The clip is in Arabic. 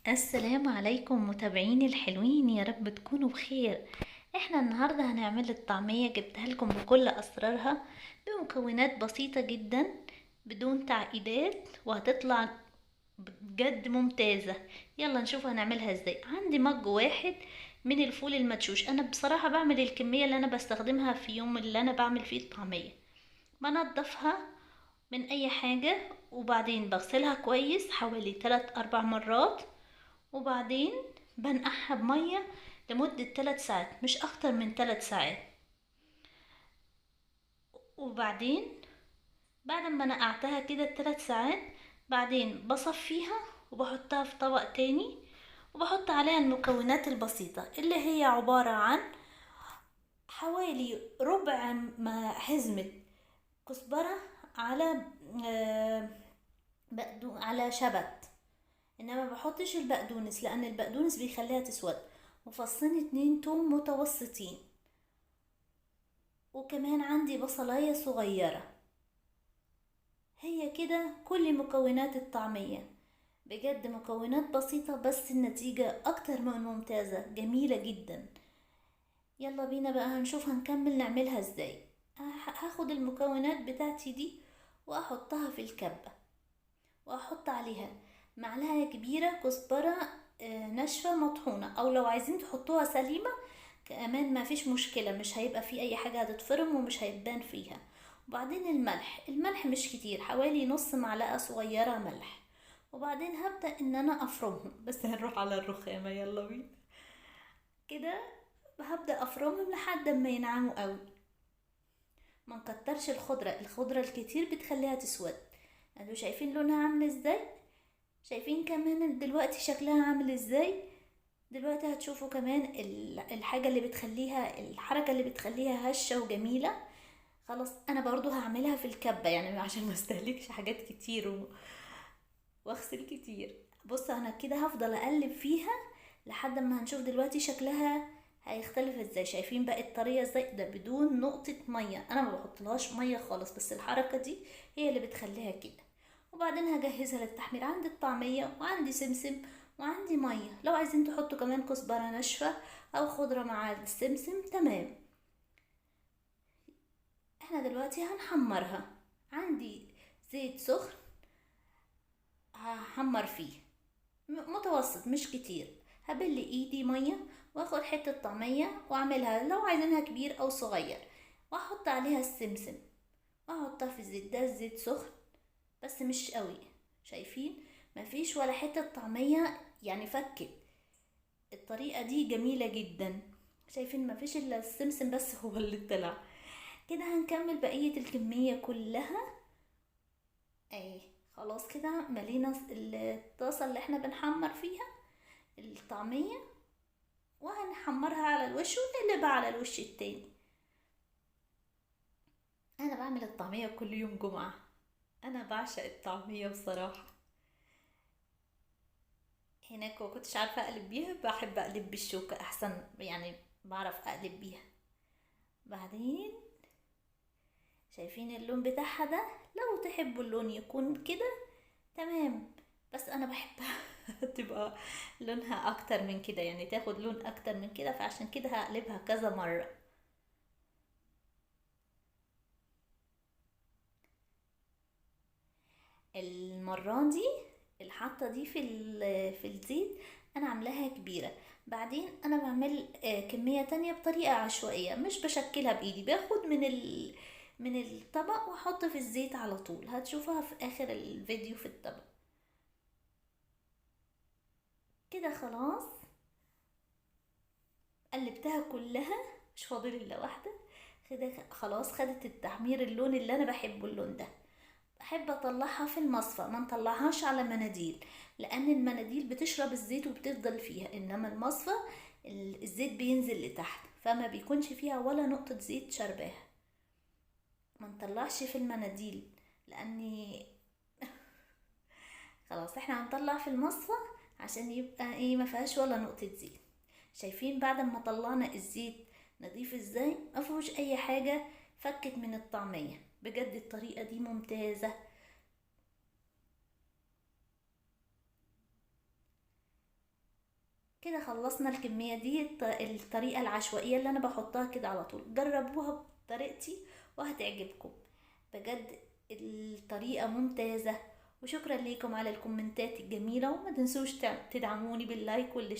السلام عليكم متابعيني الحلوين، يا رب تكونوا بخير. احنا النهاردة هنعمل الطعمية، جبتها لكم بكل اسرارها بمكونات بسيطة جدا بدون تعقيدات، وهتطلع بجد ممتازة. يلا نشوف هنعملها ازاي. عندي مج واحد من الفول المدشوش. انا بصراحة بعمل الكمية اللي انا بستخدمها في يوم اللي انا بعمل فيه الطعمية. بنضفها من اي حاجة، وبعدين بغسلها كويس حوالي 3-4 مرات، وبعدين بنقعها بمية لمدة 3 ساعات، مش أكتر من 3 ساعات. وبعدين بعد ما نقعتها كده 3 ساعات، بعدين بصفيها وبحطها في طبق تاني، وبحط عليها المكونات البسيطة اللي هي عبارة عن حوالي ربع حزمة كزبرة، على آه، على شبت. انما ما بحطش البقدونس لان البقدونس بيخليها تسود، وفصين 2 توم متوسطين، وكمان عندي بصلاية صغيرة. هي كده كل مكونات الطعمية. بجد مكونات بسيطة بس النتيجة اكتر من ممتازة، جميلة جدا. يلا بينا بقى هنشوف هنكمل نعملها ازاي. هاخد المكونات بتاعتي دي واحطها في الكبة، واحط عليها معلقة كبيرة كزبرة ناشفة مطحونة، او لو عايزين تحطوها سليمة كمان ما فيش مشكلة، مش هيبقى فيه اي حاجة هتتفرم ومش هيبان فيها. وبعدين الملح مش كتير، حوالي نص معلقة صغيرة ملح. وبعدين هبدأ ان انا افرمهم، بس هنروح على الرخامة. يلا بينا كده. هبدأ افرمهم لحد ما ينعموا قوي. ما نكترش الخضرة الكتير بتخليها تسود. انتوا شايفين لونها عامل ازاي؟ شايفين كمان دلوقتي شكلها عامل ازاي؟ دلوقتي هتشوفوا كمان الحاجة اللي بتخليها، الحركة اللي بتخليها هشة وجميلة. خلاص انا برضو هعملها في الكبة، يعني عشان ما استهلكش حاجات كتير واغسل كتير. بص انا كده هفضل اقلب فيها لحد ما هنشوف دلوقتي شكلها هيختلف ازاي. شايفين بقت طرية ازاي؟ ده بدون نقطة مية، انا ما بحطلهاش مية خالص، بس الحركة دي هي اللي بتخليها كده. وبعدين هجهزها للتحمير. عندي الطعمية وعندي سمسم وعندي مية، لو عايزين تحطوا كمان كزبرة ناشفة او خضرة مع السمسم تمام. احنا دلوقتي هنحمرها. عندي زيت سخن هحمر فيه، متوسط مش كتير. هبل ايدي ميه واخد حته طعميه واعملها لو عايزينها كبير او صغير، واحط عليها السمسم واحطها في الزيت. ده الزيت سخن بس مش قوي. شايفين مفيش ولا حته طعميه يعني فكت. الطريقه دي جميله جدا. شايفين مفيش الا السمسم بس هو اللي طلع. كده هنكمل بقيه الكميه كلها. اهي خلاص كده ملينا الطاسه اللي احنا بنحمر فيها الطعميه، وهنحمرها على الوش ونقلبها على الوش التاني. انا بعمل الطعمية كل يوم جمعة. انا بعشق الطعمية بصراحة. هناك ما كنتش عارفة اقلب بيها، بحب اقلب بالشوكة احسن، يعني بعرف اقلب بيها. بعدين شايفين اللون بتاعها ده؟ لو تحبوا اللون يكون كده تمام، بس انا بحبها تبقى لونها اكتر من كده، يعني تاخد لون اكتر من كده، فعشان كده هقلبها كذا مرة. المرة دي الحطة دي في الزيت انا عاملاها كبيرة. بعدين انا بعمل كمية تانية بطريقة عشوائية، مش بشكلها بايدي، باخد من الطبق واحط في الزيت على طول. هتشوفها في اخر الفيديو في الطبق. كده خلاص قلبتها كلها، مش فاضل الا واحدة. كده خلاص خدت التحمير، اللون اللي انا بحبه اللون ده. بحب اطلعها في المصفى، ما نطلعهاش على مناديل، لان المناديل بتشرب الزيت وبتفضل فيها، انما المصفى الزيت بينزل لتحت فما بيكونش فيها ولا نقطة زيت شرباها. ما نطلعش في المناديل لاني خلاص احنا هنطلع في المصفى عشان يبقى ايه، ما فيهاش ولا نقطة زيت. شايفين بعد ما طلعنا الزيت نضيف ازاي؟ ما فيهوش اي حاجة فكت من الطعمية. بجد الطريقة دي ممتازة. كده خلصنا الكمية دي. الطريقة العشوائية اللي انا بحطها كده على طول، جربوها بطريقتي وهتعجبكم بجد. الطريقة ممتازة. وشكرا ليكم على الكومنتات الجميلة، وما تنسوش تدعموني باللايك والاشتراك.